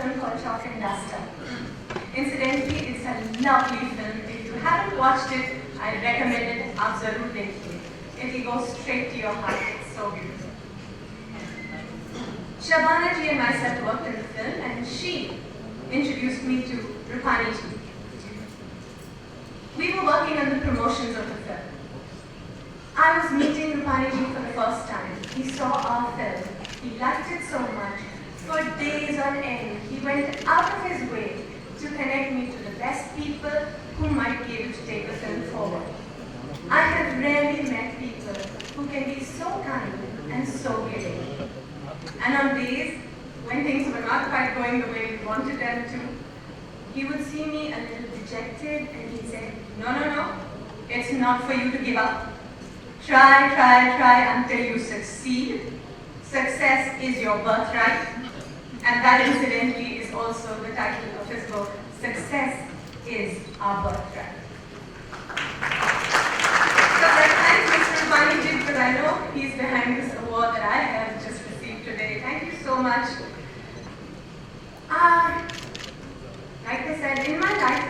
film called Chalk and Duster. Incidentally, it's a lovely film. If you haven't watched it, I recommend it. Aap zarur dekhiye. It will go straight to your heart. It's so beautiful. Shabana ji and myself worked in the film, and she introduced me to Rupani ji. We were working on the promotions of the film. I was meeting Rupani ji for the first time. He saw our film. He liked it so much. For days on end, he went out of his way to connect me to the best people who might be able to take the film forward. I have rarely met people who can be so kind and so giving. And on days when things were not quite going the way we wanted them to, he would see me a little dejected and he'd say, no, it's not for you to give up. Try until you succeed. Success is your birthright. And that incidentally is also the title of his book, Success is Our Birthright. So thanks Mr. Rupani ji, because I know he's behind this award that I have just received today. Thank you so much. Like I said, in my life,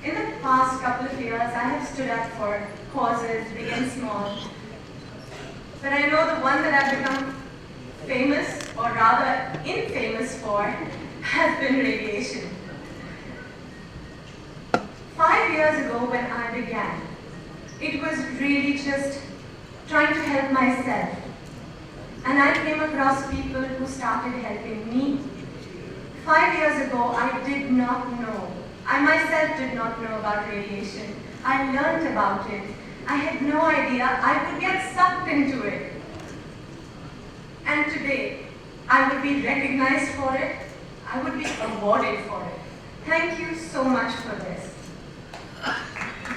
in the past couple of years, I have stood up for causes, big and small. But I know the one that I've become famous, or rather infamous for, has been radiation. 5 years ago when I began, it was really just trying to help myself. And I came across people who started helping me. 5 years ago, I did not know. I myself did not know about radiation. I learned about it. I had no idea I would get sucked into it. And today, I would be recognized for it. I would be awarded for it. Thank you so much for this.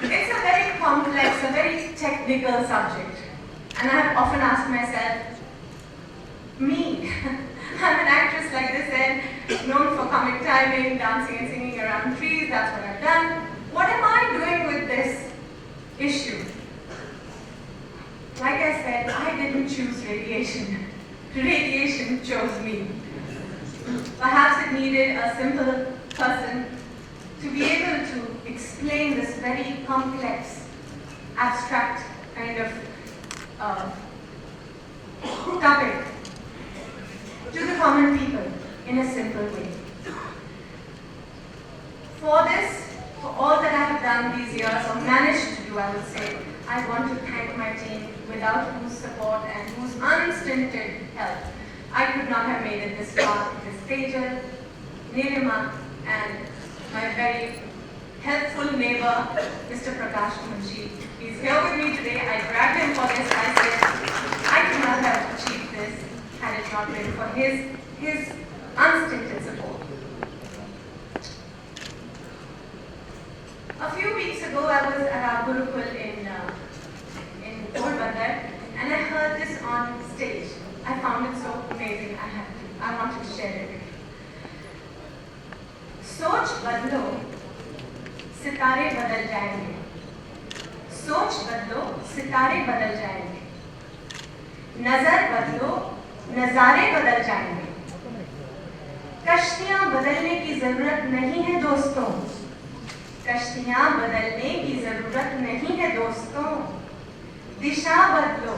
It's a very complex, a very technical subject. And I have often asked myself, me, I'm an actress like this and known for comic timing, dancing and singing around trees, that's what I've done. What am I doing with this issue? Like I said, I didn't choose radiation. Radiation chose me. Perhaps it needed a simple person to be able to explain this very complex, abstract kind of topic to the common people in a simple way. For this, for all that I have done these years, or managed to do, I would say, I want to thank my team, without whose support and whose unstinted help, I could not have made it this far. It is Tejal, Nirima, and my very helpful neighbor, Mr. Prakash Munshi. He's here with me today. I grabbed him for this. I said, I could not have achieved this had it not been for his unstinted support. A few weeks ago, I was at our Gurukul in Bollywood, and I heard this on stage. I found it so amazing. I wanted to share it with you. सोच बदलो, सितारे बदल जाएंगे. सोच बदलो, सितारे बदल जाएंगे. नजर बदलो, नजारे बदल जाएंगे. कश्तियां बदलने की जरूरत नहीं है दोस्तों. कश्तियां बदलने की जरूरत नहीं है दोस्तों. दिशा बदलो,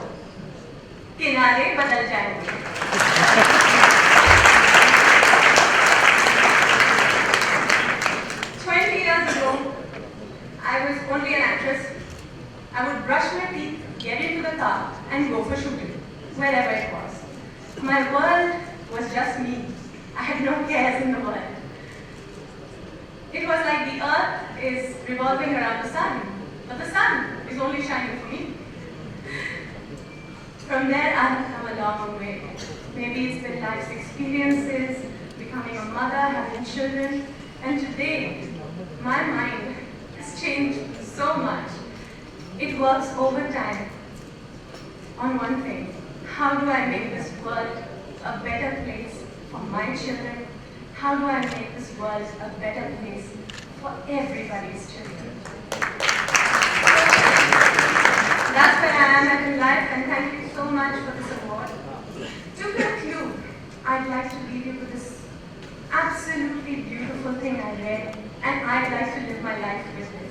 किनारे बदल जाएंगे. 20 years ago, I was only an actress. I would brush my teeth, get into the car, and go for shooting, wherever it was. My world was just me. I had no cares in the world. It was like the earth is revolving around the sun, but the sun is only shining for me. From there, I have come a long way. Maybe it's been life's experiences, becoming a mother, having children, and today, my mind has changed so much. It works overtime on one thing. How do I make this world a better place for my children? How do I make this world a better place for everybody's children? That's where I am at in life, and thank you so much for this award. To conclude, I'd like to leave you with this absolutely beautiful thing I read, and I'd like to live my life with this.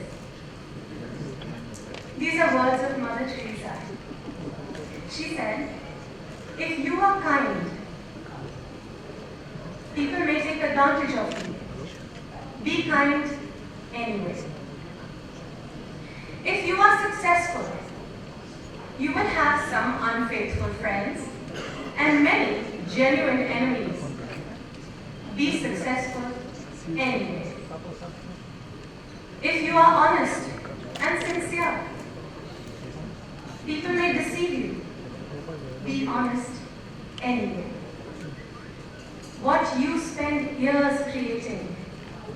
These are words of Mother Teresa. She said, if you are kind, people may take advantage of you. Be kind anyway. If you are successful, you will have some unfaithful friends and many genuine enemies. Be successful anyway. If you are honest and sincere, people may deceive you. Be honest anyway. What you spend years creating,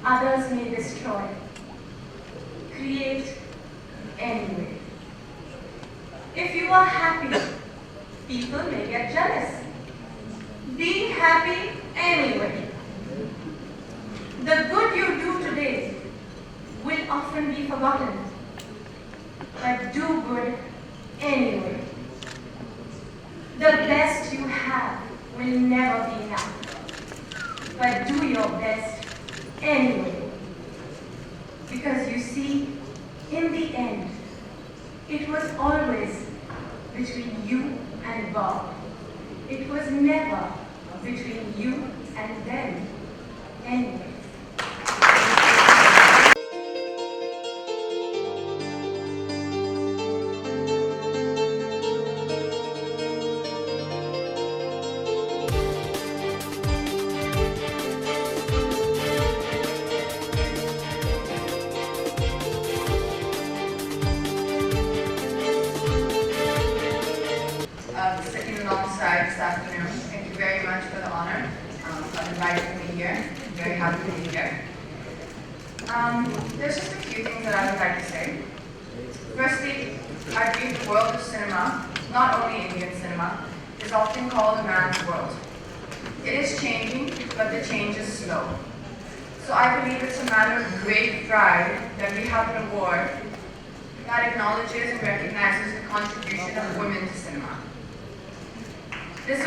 others may destroy. Create anyway. If you are happy, people may get jealous. Be happy anyway. The good you do today will often be forgotten, but do good anyway. The best you have will never be enough, but do your best anyway. Because you see, in the end, it was always between you and God. It was never between you and them anyway. Sitting alongside this afternoon. Thank you very much for the honor of inviting me here. I'm very happy to be here. There's just a few things that I would like to say. Firstly, I believe the world of cinema, not only Indian cinema, is often called a man's world. It is changing, but the change is slow. So I believe it's a matter of great pride that we have an award that acknowledges and recognizes the contribution of women to cinema. This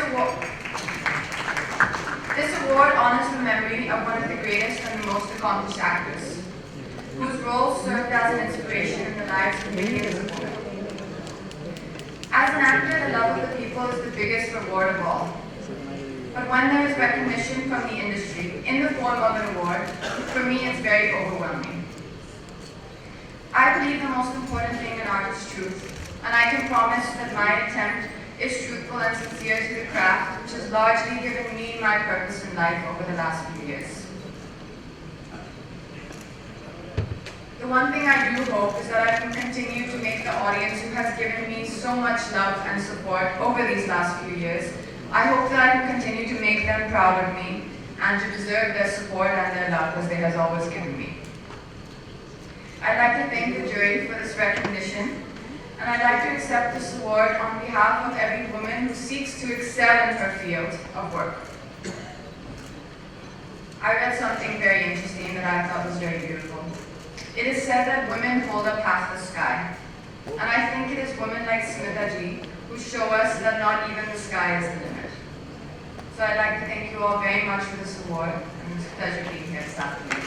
award honors the memory of one of the greatest and the most accomplished actors, whose role served as an inspiration in the lives of millions of women. As an actor, the love of the people is the biggest reward of all. But when there is recognition from the industry in the form of an award, for me it's very overwhelming. I believe the most important thing in art is truth, and I can promise that my attempt is truthful and sincere to the craft, which has largely given me my purpose in life over the last few years. The one thing I do hope is that I can continue to make the audience who has given me so much love and support over these last few years, I hope that I can continue to make them proud of me and to deserve their support and their love as they have always given me. I'd like to thank the jury for this recognition, and I'd like to accept this award on behalf of every woman who seeks to excel in her field of work. I read something very interesting that I thought was very beautiful. It is said that women hold up half the sky, and I think it is women like Smita ji who show us that not even the sky is the limit. So I'd like to thank you all very much for this award, and it's a pleasure being here this afternoon.